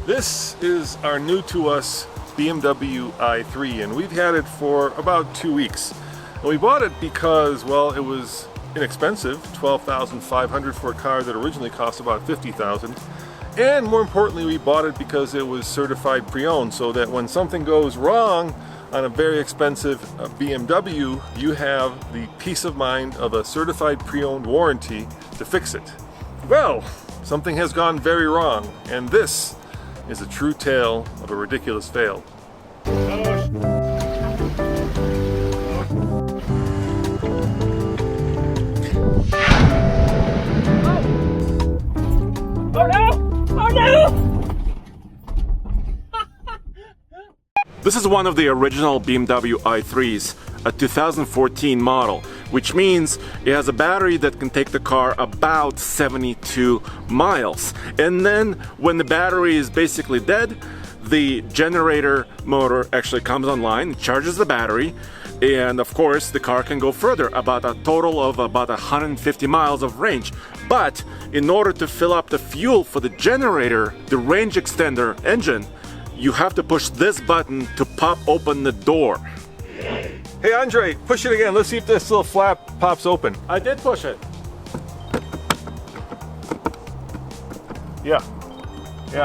This is our new to us BMW i3, and we've had it for about 2 weeks. And we bought it because, well, it was inexpensive, $12,500 for a car that originally cost about $50,000. And more importantly, we bought it because it was certified pre-owned, so that when something goes wrong on a very expensive BMW, you have the peace of mind of a certified pre-owned warranty to fix it. Well, something has gone very wrong, and this is a true tale of a ridiculous fail. Oh no! Oh no! This is one of the original BMW i3s, a 2014 model, which means it has a battery that can take the car about 72 miles. And then when the battery is basically dead, the generator motor actually comes online, charges the battery, and of course the car can go further, about a total of about 150 miles of range. But in order to fill up the fuel for the generator, the range extender engine, you have to push this button to pop open the door. Hey Andre, push it again. Let's see if this little flap pops open. I did push it. Yeah,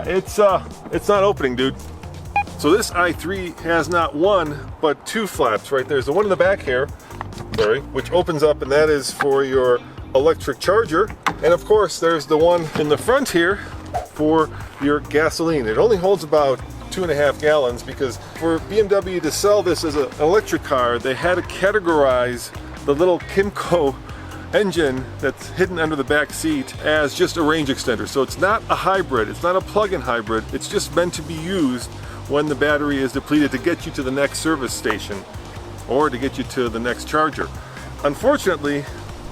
it's not opening, dude. So this i3 has not one, but two flaps, right? There's the one in the back here, sorry, which opens up, and that is for your electric charger. And of course, there's the one in the front here for your gasoline. It only holds about 2.5 gallons because for BMW to sell this as an electric car, they had to categorize the little Kimco engine that's hidden under the back seat as just a range extender. So it's not a hybrid, it's not a plug-in hybrid, it's just meant to be used when the battery is depleted to get you to the next service station or to get you to the next charger. Unfortunately,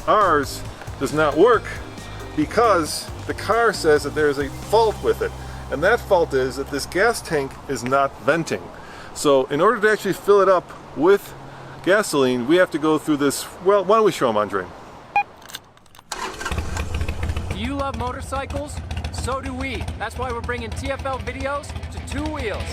ours does not work because the car says that there's a fault with it. And that fault is that this gas tank is not venting. So in order to actually fill it up with gasoline, we have to go through this. Well, why don't we show them, Andre? Do you love motorcycles? So do we. That's why we're bringing TFL videos to two wheels.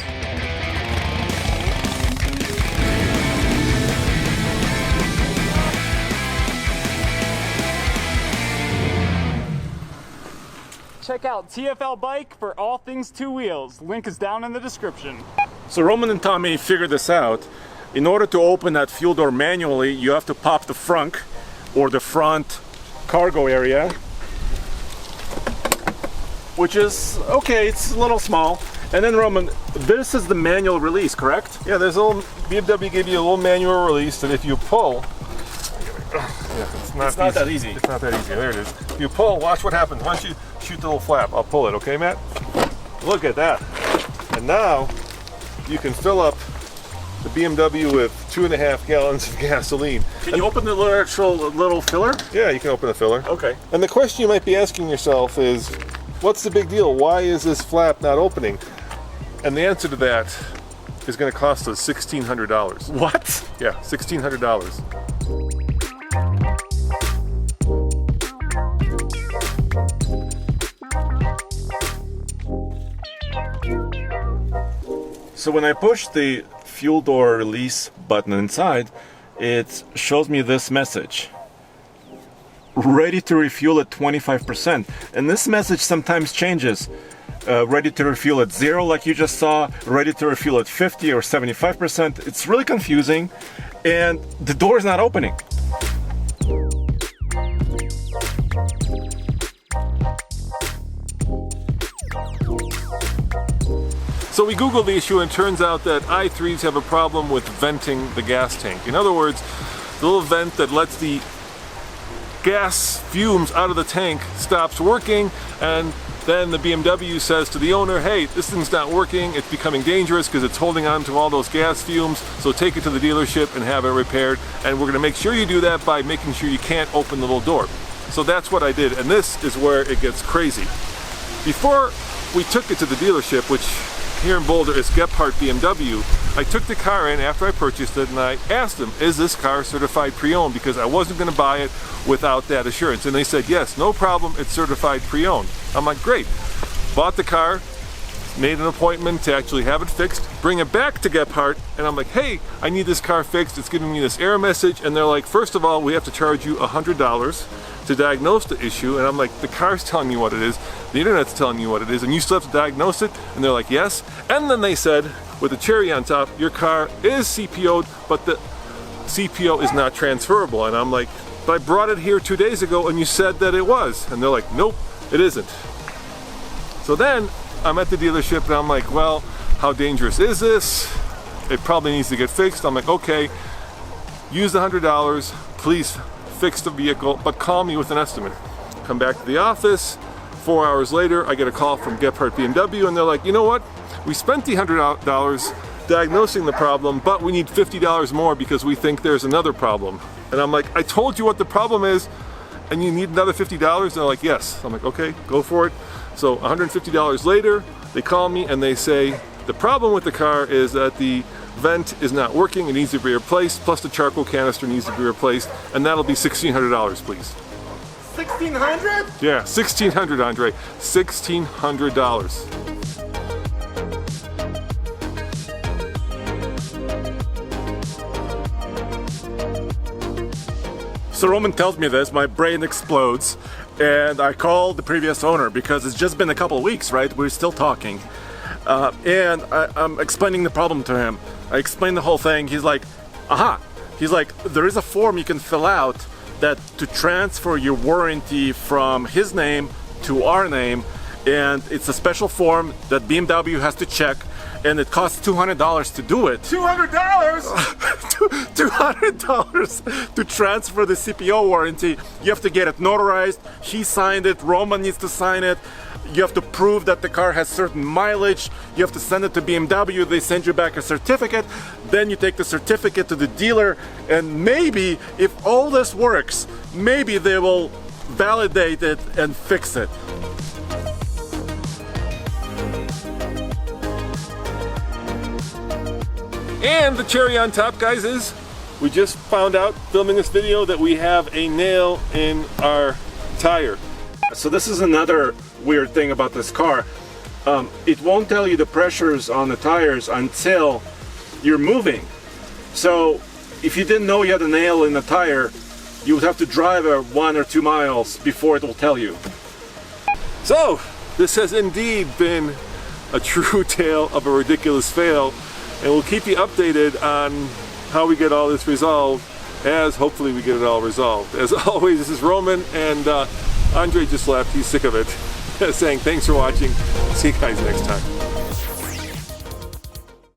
Check out TFL Bike for all things two wheels. Link is down in the description. So Roman and Tommy figured this out. In order to open that fuel door manually, you have to pop the frunk or the front cargo area, which is okay, it's a little small. And then Roman, this is the manual release, correct? Yeah, there's a little, BMW gave you a little manual release that if you pull, yeah, it's not that easy. It's not that easy. There it is. If you pull, watch what happens. Why don't you shoot the little flap? I'll pull it, okay, Matt? Look at that. And now you can fill up the BMW with 2.5 gallons of gasoline. Can you open the actual little filler? Yeah, you can open the filler. Okay. And the question you might be asking yourself is, what's the big deal? Why is this flap not opening? And the answer to that is going to cost us $1,600. What? Yeah, $1,600. So when I push the fuel door release button inside, it shows me this message. Ready to refuel at 25%. And this message sometimes changes. Ready to refuel at 0, like you just saw, ready to refuel at 50 or 75%. It's really confusing, and the door is not opening. So we Googled the issue, and it turns out that i3s have a problem with venting the gas tank. In other words, the little vent that lets the gas fumes out of the tank stops working, and then the BMW says to the owner, hey, this thing's not working, it's becoming dangerous because it's holding on to all those gas fumes, so take it to the dealership and have it repaired, and we're going to make sure you do that by making sure you can't open the little door. So that's what I did, and this is where it gets crazy. Before we took it to the dealership, which here in Boulder is Gebhardt BMW. I took the car in after I purchased it and I asked them, is this car certified pre-owned? Because I wasn't going to buy it without that assurance. And they said, yes, no problem, it's certified pre-owned. I'm like, great. Bought the car, made an appointment to actually have it fixed, bring it back to Gebhardt, and I'm like, hey, I need this car fixed. It's giving me this error message. And they're like, first of all, we have to charge you $100 to diagnose the issue. And I'm like, the car's telling you what it is, the internet's telling you what it is, and you still have to diagnose it? And they're like, yes. And then they said, with the cherry on top, your car is CPO'd, but the CPO is not transferable. And I'm like, but I brought it here 2 days ago and you said that it was. And they're like, nope, it isn't. So then I'm at the dealership and I'm like, well, how dangerous is this? It probably needs to get fixed. I'm like, okay, use the $100, please fix the vehicle, but call me with an estimate. Come back to the office, 4 hours later, I get a call from Gebhardt BMW and they're like, you know what? We spent the $100 diagnosing the problem, but we need $50 more because we think there's another problem. And I'm like, I told you what the problem is and you need another $50? And they're like, yes. I'm like, okay, go for it. So $150 later, they call me and they say, the problem with the car is that the vent is not working, it needs to be replaced, plus the charcoal canister needs to be replaced, and that'll be $1,600, please. $1,600? Yeah, $1,600, Andre. $1,600. So Roman tells me this, my brain explodes, and I call the previous owner because it's just been a couple of weeks, right? We're still talking. And I'm explaining the problem to him. I explain the whole thing. He's like, aha. He's like, there is a form you can fill out that to transfer your warranty from his name to our name. And it's a special form that BMW has to check. And it costs $200 to do it. $200? $200 to transfer the CPO warranty. You have to get it notarized. He signed it. Roman needs to sign it. You have to prove that the car has certain mileage. You have to send it to BMW. They send you back a certificate. Then you take the certificate to the dealer. And maybe, if all this works, maybe they will validate it and fix it. And the cherry on top, guys, is we just found out, filming this video, that we have a nail in our tire. So this is another weird thing about this car. It won't tell you the pressures on the tires until you're moving. So if you didn't know you had a nail in the tire, you would have to drive 1 or 2 miles before it will tell you. So this has indeed been a true tale of a ridiculous fail. And we'll keep you updated on how we get all this resolved, as hopefully we get it all resolved. As always, this is Roman, and Andre just left. He's sick of it. Saying thanks for watching. See you guys next time.